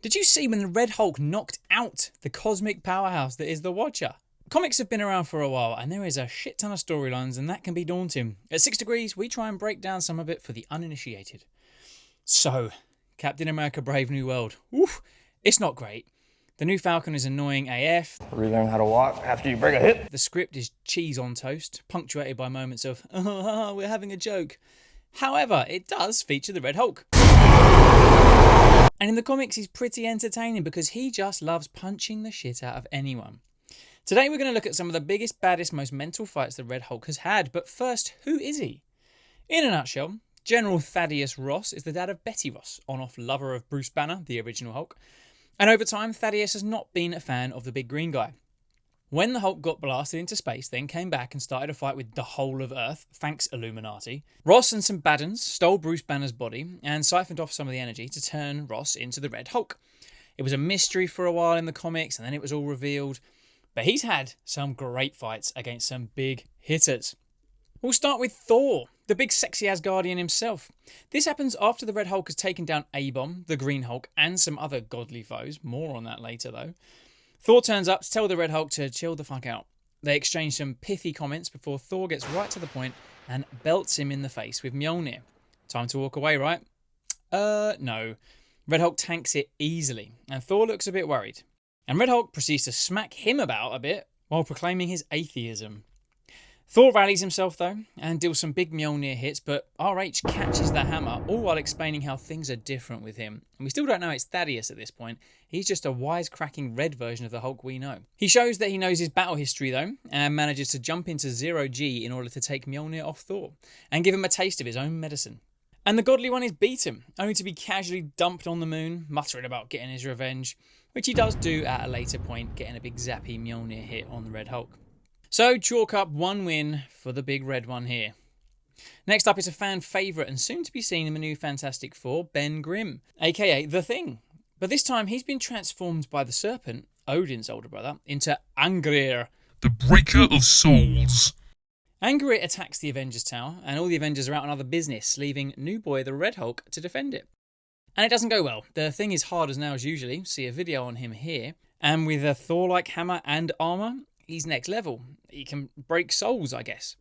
Did you see when the Red Hulk knocked out the cosmic powerhouse that is the Watcher? Comics have been around for a while and there is a shit ton of storylines and that can be daunting. At 6 Degrees, we try and break down some of it for the uninitiated. So, Captain America Brave New World. Oof, it's not great. The new Falcon is annoying AF. Relearn how to walk after you break a hip. The script is cheese on toast, punctuated by moments of, oh, we're having a joke. However, it does feature the Red Hulk. And in the comics, he's pretty entertaining because he just loves punching the shit out of anyone. Today, we're going to look at some of the biggest, baddest, most mental fights the Red Hulk has had. But first, who is he? In a nutshell, General Thaddeus Ross is the dad of Betty Ross, on-off lover of Bruce Banner, the original Hulk. And over time, Thaddeus has not been a fan of the big green guy. When the Hulk got blasted into space, then came back and started a fight with the whole of Earth, thanks Illuminati, Ross and some baddens stole Bruce Banner's body and siphoned off some of the energy to turn Ross into the Red Hulk. It was a mystery for a while in the comics and then it was all revealed. But he's had some great fights against some big hitters. We'll start with Thor, the big sexy Asgardian himself. This happens after the Red Hulk has taken down A-Bomb, the Green Hulk, and some other godly foes. More on that later though. Thor turns up to tell the Red Hulk to chill the fuck out. They exchange some pithy comments before Thor gets right to the point and belts him in the face with Mjolnir. Time to walk away, right? No. Red Hulk tanks it easily, and Thor looks a bit worried. And Red Hulk proceeds to smack him about a bit while proclaiming his atheism. Thor rallies himself though and deals some big Mjolnir hits, but RH catches the hammer, all while explaining how things are different with him. And we still don't know it's Thaddeus at this point. He's just a wisecracking red version of the Hulk we know. He shows that he knows his battle history though, and manages to jump into 0G in order to take Mjolnir off Thor and give him a taste of his own medicine. And the godly one is beaten, only to be casually dumped on the moon, muttering about getting his revenge, which he does do at a later point, getting a big zappy Mjolnir hit on the Red Hulk. So chalk up one win for the big red one here. Next up is a fan favourite and soon to be seen in the new Fantastic Four, Ben Grimm, aka The Thing. But this time he's been transformed by the Serpent, Odin's older brother, into Angrir, the Breaker of Souls. Angrir attacks the Avengers Tower and all the Avengers are out on other business, leaving new boy the Red Hulk to defend it. And it doesn't go well. The Thing is hard as nails usually, see a video on him here, and with a Thor-like hammer and armour, he's next level. He can break souls, I guess.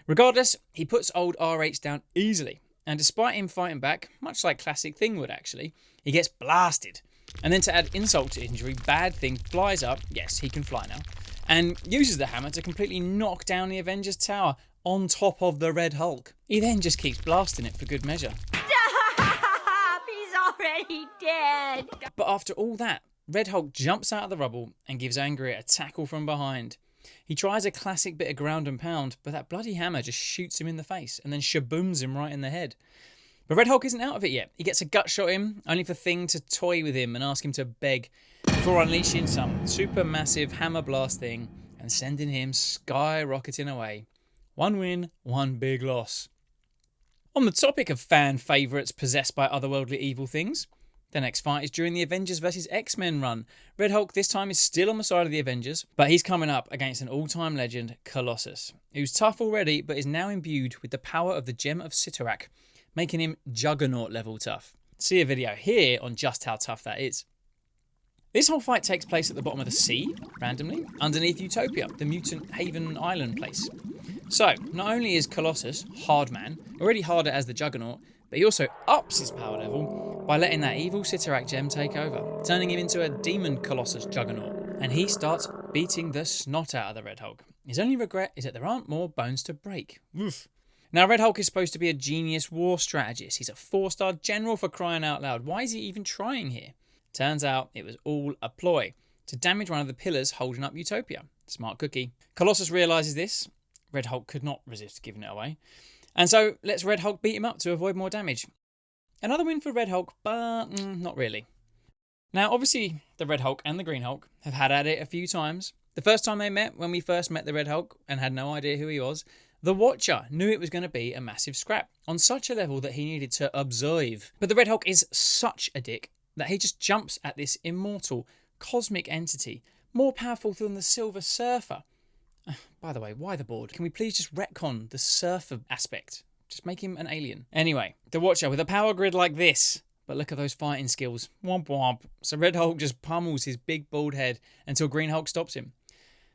Regardless, he puts old RH down easily. And despite him fighting back, much like classic Thing would actually, he gets blasted. And then to add insult to injury, Bad Thing flies up, yes, he can fly now, and uses the hammer to completely knock down the Avengers Tower on top of the Red Hulk. He then just keeps blasting it for good measure. He's already dead. But after all that, Red Hulk jumps out of the rubble and gives Angria a tackle from behind. He tries a classic bit of ground and pound, but that bloody hammer just shoots him in the face and then shabooms him right in the head. But Red Hulk isn't out of it yet. He gets a gut shot in, only for Thing to toy with him and ask him to beg, before unleashing some super massive hammer blast thing and sending him skyrocketing away. One win, one big loss. On the topic of fan favourites possessed by otherworldly evil things, the next fight is during the Avengers vs X-Men run. Red Hulk this time is still on the side of the Avengers, but he's coming up against an all-time legend, Colossus, who's tough already but is now imbued with the power of the Gem of Sitarak, making him Juggernaut level tough. See a video here on just how tough that is. This whole fight takes place at the bottom of the sea, randomly, underneath Utopia, the mutant haven island place. So, not only is Colossus, hard man, already harder as the Juggernaut, but he also ups his power level by letting that evil Sitarak gem take over, turning him into a demon Colossus Juggernaut. And he starts beating the snot out of the Red Hulk. His only regret is that there aren't more bones to break. Oof. Now, Red Hulk is supposed to be a genius war strategist. He's a 4-star general for crying out loud. Why is he even trying here? Turns out it was all a ploy to damage one of the pillars holding up Utopia. Smart cookie. Colossus realises this. Red Hulk could not resist giving it away. And so lets Red Hulk beat him up to avoid more damage. Another win for Red Hulk, but not really. Now, obviously, the Red Hulk and the Green Hulk have had at it a few times. The first time they met, when we first met the Red Hulk and had no idea who he was, the Watcher knew it was going to be a massive scrap, on such a level that he needed to observe. But the Red Hulk is such a dick that he just jumps at this immortal, cosmic entity, more powerful than the Silver Surfer. By the way, why the board? Can we please just retcon the surfer aspect? Just make him an alien. Anyway, the Watcher, with a power grid like this, But look at those fighting skills. Womp womp. So Red Hulk just pummels his big bald head until Green Hulk stops him.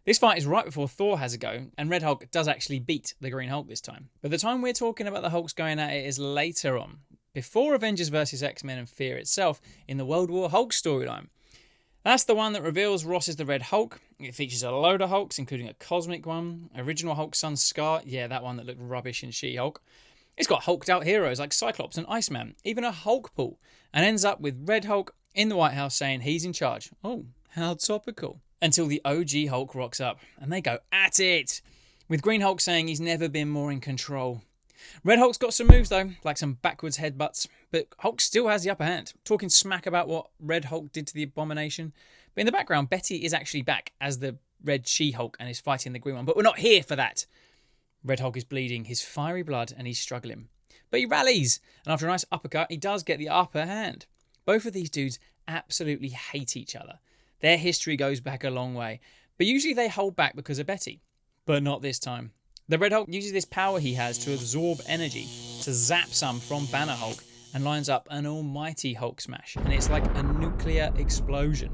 This fight is right before Thor has a go, and Red Hulk does actually beat the Green Hulk this time. But the time we're talking about the Hulks going at it is later on, before Avengers vs X-Men and Fear itself, in the World War Hulk storyline. That's the one that reveals Ross is the Red Hulk. It features a load of Hulks, including a cosmic one, original Hulk son Scar, yeah, that one that looked rubbish in She-Hulk. It's got hulked out heroes like Cyclops and Iceman, even a Hulk pool, and ends up with Red Hulk in the White House saying he's in charge. Oh, how topical. Until the OG Hulk rocks up, and they go at it, with Green Hulk saying he's never been more in control. Red Hulk's got some moves though, like some backwards headbutts, but Hulk still has the upper hand, talking smack about what Red Hulk did to the Abomination. But in the background, Betty is actually back as the Red She-Hulk and is fighting the Green one, but we're not here for that. Red Hulk is bleeding his fiery blood and he's struggling. But he rallies, and after a nice uppercut, he does get the upper hand. Both of these dudes absolutely hate each other. Their history goes back a long way, but usually they hold back because of Betty. But not this time. The Red Hulk uses this power he has to absorb energy, to zap some from Banner Hulk, and lines up an almighty Hulk smash, and it's like a nuclear explosion.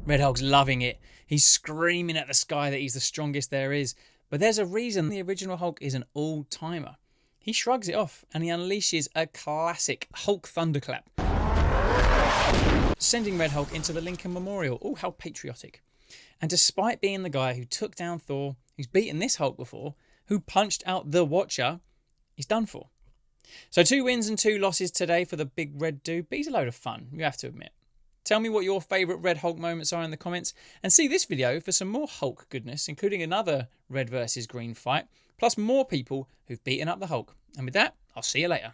Red Hulk's loving it. He's screaming at the sky that he's the strongest there is, but there's a reason the original Hulk is an all-timer. He shrugs it off, and he unleashes a classic Hulk thunderclap, sending Red Hulk into the Lincoln Memorial. Oh, how patriotic. And despite being the guy who took down Thor, who's beaten this Hulk before, who punched out the Watcher, he's done for. So 2 wins and 2 losses today for the big red dude, but he's a load of fun, you have to admit. Tell me what your favourite Red Hulk moments are in the comments, and see this video for some more Hulk goodness, including another Red versus Green fight, plus more people who've beaten up the Hulk. And with that, I'll see you later.